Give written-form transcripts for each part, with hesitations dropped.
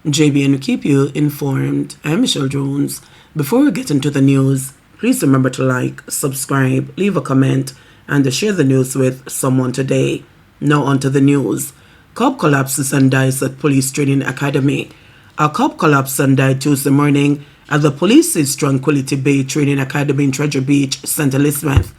JBNN keep you informed. I'm Michelle Jones. Before we get into the news, please remember to like, subscribe, leave a comment, and share the news with someone today. Now on to the news. Cop collapses and dies at police training academy. A cop collapsed and died Tuesday morning at the police's Tranquility Bay Training Academy in Treasure Beach, St. Elizabeth.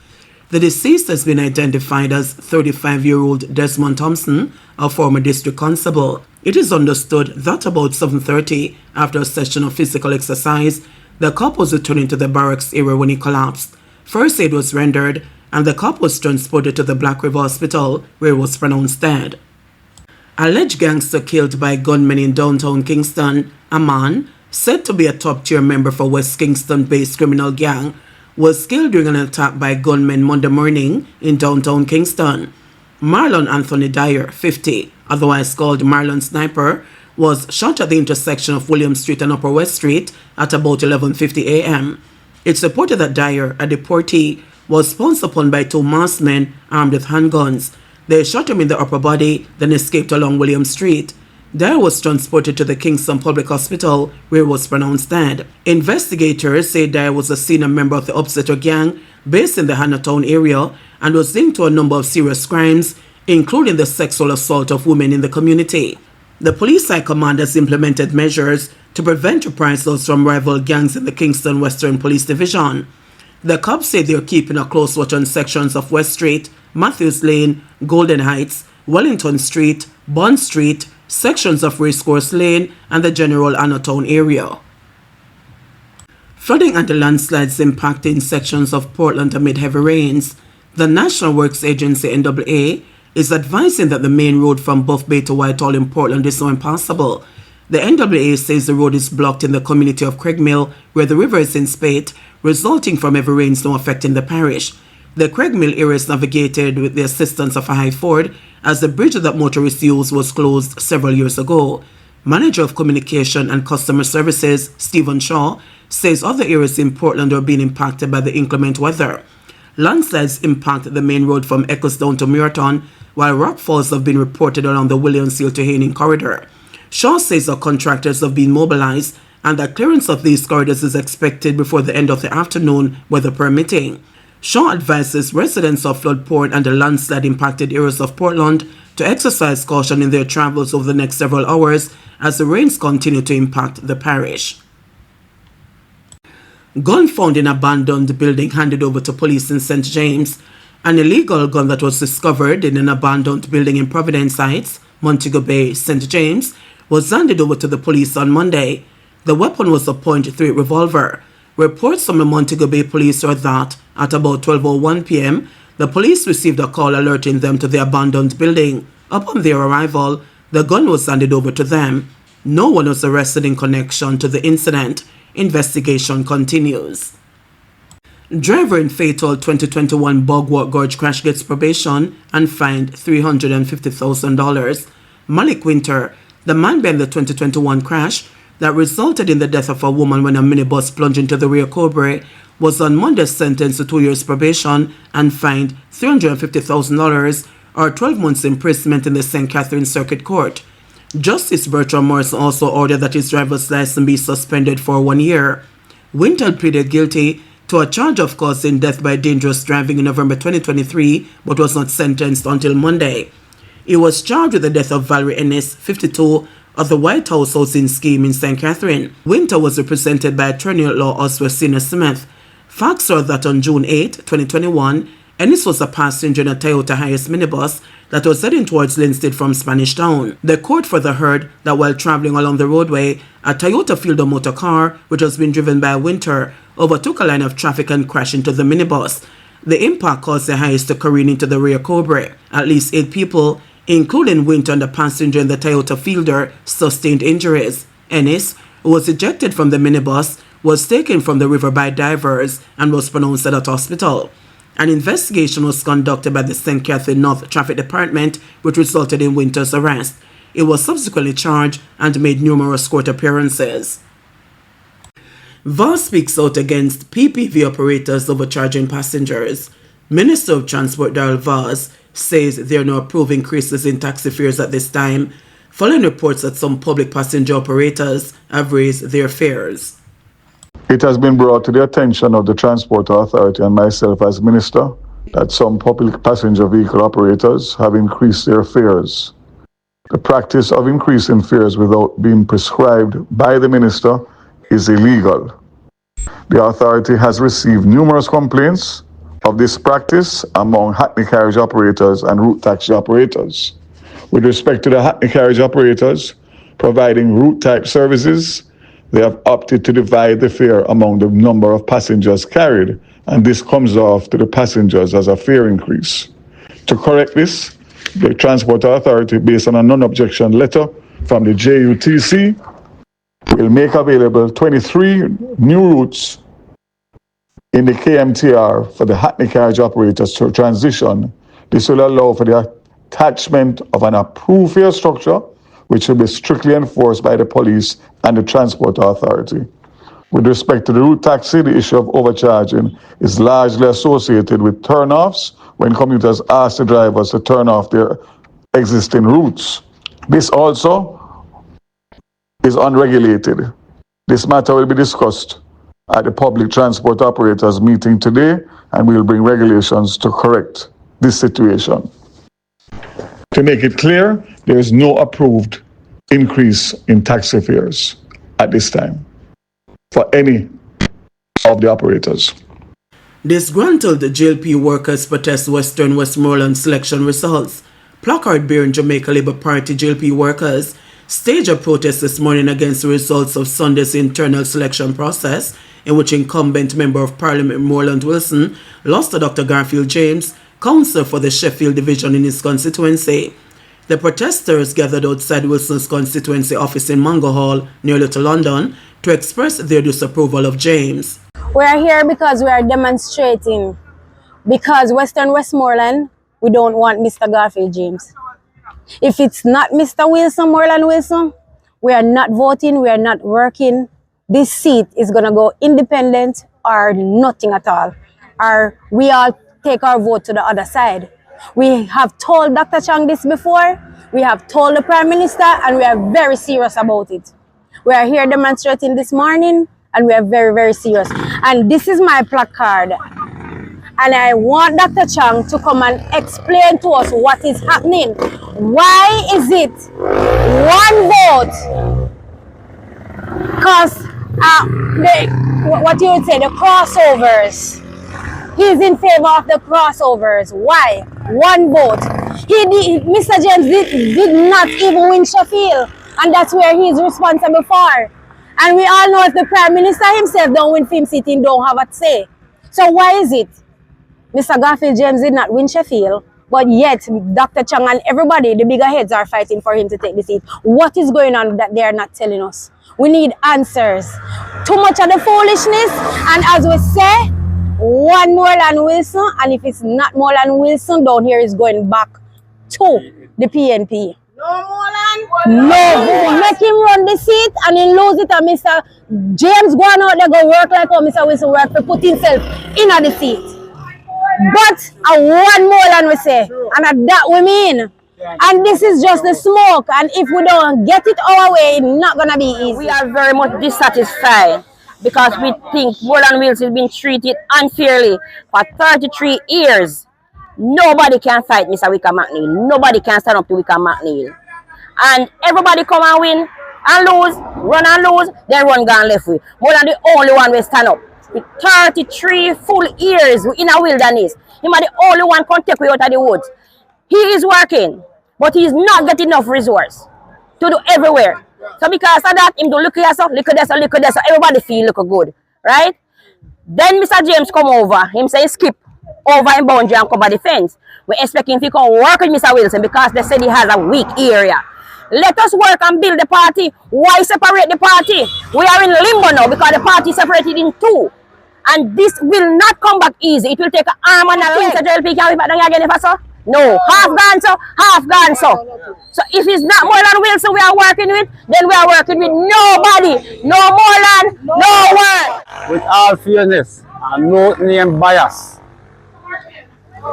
The deceased has been identified as 35-year-old Desmond Thompson, a former district constable. It is understood that about 7:30, after a session of physical exercise, the cop was returning to the barracks area when he collapsed. First aid was rendered, and the cop was transported to the Black River Hospital, where he was pronounced dead. Alleged gangster killed by gunmen in downtown Kingston. A man, said to be a top-tier member for West Kingston-based criminal gang, was killed during an attack by gunmen Monday morning in downtown Kingston. Marlon Anthony Dyer, 50, otherwise called Marlon Sniper, was shot at the intersection of William Street and Upper West Street at about 11:50 a.m. It's reported that Dyer, a deportee, was pounced upon by two masked men armed with handguns. They shot him in the upper body, then escaped along William Street. Dyer was transported to the Kingston Public Hospital, where he was pronounced dead. Investigators say Dyer was a senior member of the Upsetter gang based in the Hannahtown area and was linked to a number of serious crimes, including the sexual assault of women in the community. The police high command has implemented measures to prevent reprisals from rival gangs in the Kingston Western Police Division. The cops say they are keeping a close watch on sections of West Street, Matthews Lane, Golden Heights, Wellington Street, Bond Street, sections of Racecourse Lane, and the general Hannahtown area. Flooding and the landslides impacting sections of Portland amid heavy rains. The National Works Agency NAA is advising that the main road from Buff Bay to Whitehall in Portland is now impassable. The NAA says the road is blocked in the community of Craigmill, where the river is in spate, resulting from heavy rains now affecting the parish. The Craigmill area is navigated with the assistance of a high ford, as the bridge that motorists use was closed several years ago. Manager of Communication and Customer Services, Stephen Shaw, says other areas in Portland are being impacted by the inclement weather. Landslides impact the main road from Eccles down to Muirton, while rockfalls have been reported along the Williams Hill to Haining corridor. Shaw says our contractors have been mobilized and that clearance of these corridors is expected before the end of the afternoon, weather permitting. Shaw advises residents of flood-prone and the landslide-impacted areas of Portland to exercise caution in their travels over the next several hours as the rains continue to impact the parish. Gun found in abandoned building handed over to police in St. James. An illegal gun that was discovered in an abandoned building in Providence Heights, Montego Bay, St. James, was handed over to the police on Monday. The weapon was a .38 revolver. Reports from the Montego Bay police are that at about 12:01 p.m., the police received a call alerting them to the abandoned building. Upon their arrival, the gun was handed over to them. No one was arrested in connection to the incident. Investigation continues. Driver in fatal 2021 Bogwalk Gorge crash gets probation and fined $350,000. Malik Winter, the man behind the 2021 crash that resulted in the death of a woman when a minibus plunged into the rear Cobra, was on Monday sentenced to 2 years probation and fined $350,000 or 12 months imprisonment in the St. Catharines Circuit Court. Justice Bertram Morrison also ordered that his driver's license be suspended for 1 year. Winter pleaded guilty to a charge of causing death by dangerous driving in November 2023, but was not sentenced until Monday. He was charged with the death of Valerie Ennis, 52, of the White House housing scheme in St. Catherine. Winter was represented by attorney-at-law Oswestina Smith. Facts are that on June 8, 2021, Ennis was a passenger in a Toyota Hiace minibus that was heading towards Linstead from Spanish Town. The court further heard that while traveling along the roadway, a Toyota Fielder motor car, which was being driven by Winter, overtook a line of traffic and crashed into the minibus. The impact caused the Hiace to careen into the rear Cobra. At least 8 people, including Winter and the passenger in the Toyota Fielder, sustained injuries. Ennis, who was ejected from the minibus, was taken from the river by divers and was pronounced dead at hospital. An investigation was conducted by the St. Catherine North Traffic Department, which resulted in Winter's arrest. He was subsequently charged and made numerous court appearances. VAS speaks out against PPV operators overcharging passengers. Minister of Transport Darrell Vaz says there are no approved increases in taxi fares at this time. following reports that some public passenger operators have raised their fares. It has been brought to the attention of the Transport Authority and myself as Minister that some public passenger vehicle operators have increased their fares. The practice of increasing fares without being prescribed by the Minister is illegal. The authority has received numerous complaints of this practice among hackney carriage operators and route taxi operators. With respect to the hackney carriage operators providing route type services, they have opted to divide the fare among the number of passengers carried, and this comes off to the passengers as a fare increase. To correct this, the Transport Authority, based on a non-objection letter from the JUTC, will make available 23 new routes in the KMTR for the hackney carriage operators to transition. This will allow for the attachment of an approved fare structure, which will be strictly enforced by the police and the Transport Authority. With respect to the route taxi, the issue of overcharging is largely associated with turn-offs when commuters ask the drivers to turn off their existing routes. This also is unregulated. This matter will be discussed at the Public Transport Operators meeting today, and we will bring regulations to correct this situation. To make it clear, there is no approved increase in taxi fares at this time for any of the operators. Disgruntled JLP workers protest Western Westmoreland selection results. Placard-bearing Jamaica Labour Party JLP workers staged a protest this morning against the results of Sunday's internal selection process, in which incumbent Member of Parliament Moreland Wilson lost to Dr. Garfield James, councillor for the Sheffield division in his constituency. The protesters gathered outside Wilson's constituency office in Mango Hall, near Little London, to express their disapproval of James. We are here because we are demonstrating. Because Western Westmoreland, we don't want Mr. Garfield James. If it's not Mr. Wilson, Moreland Wilson, we are not voting, we are not working. This seat is going to go independent or nothing at all. Or we all take our vote to the other side. We have told Dr. Chang this before, we have told the Prime Minister, and we are very serious about it. We are here demonstrating this morning, and we are very, very serious. And this is my placard. And I want Dr. Chang to come and explain to us what is happening. Why is it one vote? Because what you would say, the crossovers. He's in favor of the crossovers. Why? One vote. Mr. James did not even win Sheffield. And that's where he's responsible for. And we all know if the Prime Minister himself don't win Film City, he don't have a say. So why is it Mr. Garfield James did not win Sheffield, but yet Dr. Chang and everybody, the bigger heads, are fighting for him to take the seat? What is going on that they are not telling us? We need answers. Too much of the foolishness, and as we say, one Moreland Wilson, and if it's not Moreland Wilson, down here is going back to the PNP. No Moreland. No, make him run the seat and then lose it, and Mr. James go on out there go work like how Mr. Wilson work to put himself in the seat. But a one Moreland we say, and that we mean. And this is just the smoke, and if we don't get it our way, it's not gonna be easy. We are very much dissatisfied because we think Moreland Wilson has been treated unfairly for 33 years. Nobody can fight Mr. Wickham McNeil. Nobody can stand up to Wickham McNeil. And everybody come and win and lose, run and lose, then run gone left way. Moreland the only one will stand up. With 33 full years in a wilderness, him are the only one can take way out of the woods. He is working, but he is not getting enough resource to do everywhere. So because of that, him do look at yourself, look at this, so everybody feel look good, right? Then Mr. James come over, him say skip over in boundary and cover the fence. We expect him to come work with Mr. Wilson because they said he has a weak area. Let us work and build the party. Why separate the party? We are in limbo now because the party is separated in two. And this will not come back easy. It will take an arm and a leg. So JLP can be back down again if I saw? No. Half gone so, half gone so. So if it's not Moreland Wilson we are working with, then we are working with nobody. No Moreland, no work. With all fairness and no name bias,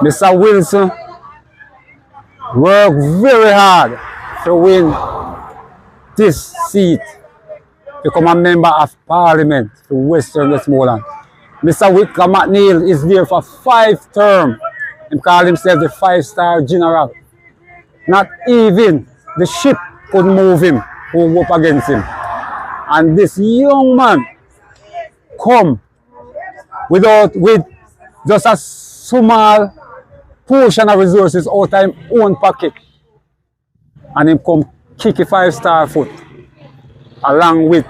Mr. Wilson worked very hard to win this seat to become a member of Parliament for Western Westmoreland. Mr. Wickham McNeil is there for 5 terms. He called himself the 5-star general. Not even the ship could move him who up against him. And this young man come with just a small portion of resources out of his own pocket. And him come kick a 5-star foot along with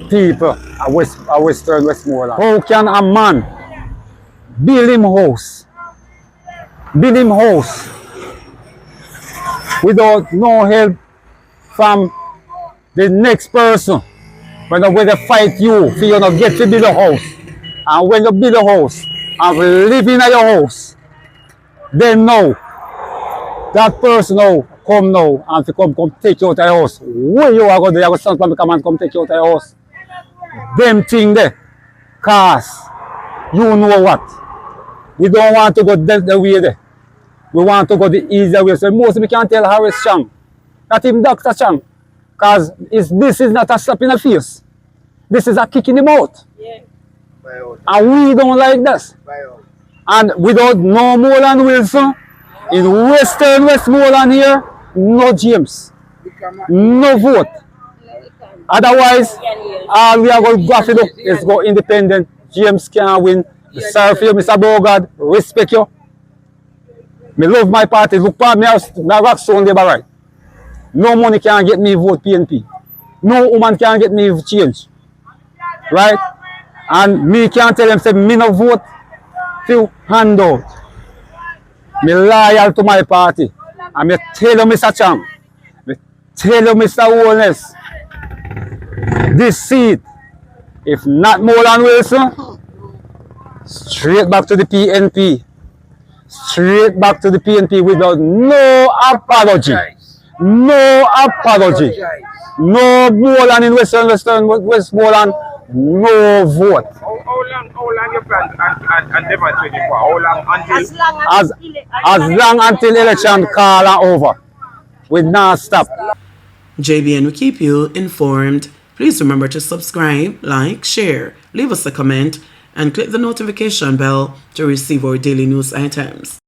people of Western Westmoreland. How can a man build him house without no help from the next person? When they fight you for you not get to build a house. And when you build a house and live in your house, then now that person now come now and to come take you out of your house. Where you are going to stand from the command come take you out of your house. Them thing there, cause you know what? We don't want to go the way there. We want to go the easier way. So most of we can tell Harris Chang, not even Dr. Chang, because this is not a slap in the face. This is a kick in the mouth. Yeah. And we don't like this. And without no more than Wilson, in Western Westmoreland here, no James, no vote. Otherwise, all we are going to go to do is go independent. James can't win. Sorry for you, Mr. Bogard. Respect you. I love my party. Look for me, I rock stone there, right? No money can get me vote PNP. No woman can get me change. Right? And me can't tell them, say, me no vote to handout. Me loyal to my party. And me tell you, Mr. Chang, me tell you, Mr. Holness, this seat, if not more than Wilson, straight back to the PNP. Straight back to the PNP without no apology. No apology. No more than in Western Westmoreland, no vote. How long you plan and demonstrating for? How long until? As long until election call and over. We not stop. JBN will keep you informed. Please remember to subscribe, like, share, leave us a comment, and click the notification bell to receive our daily news items.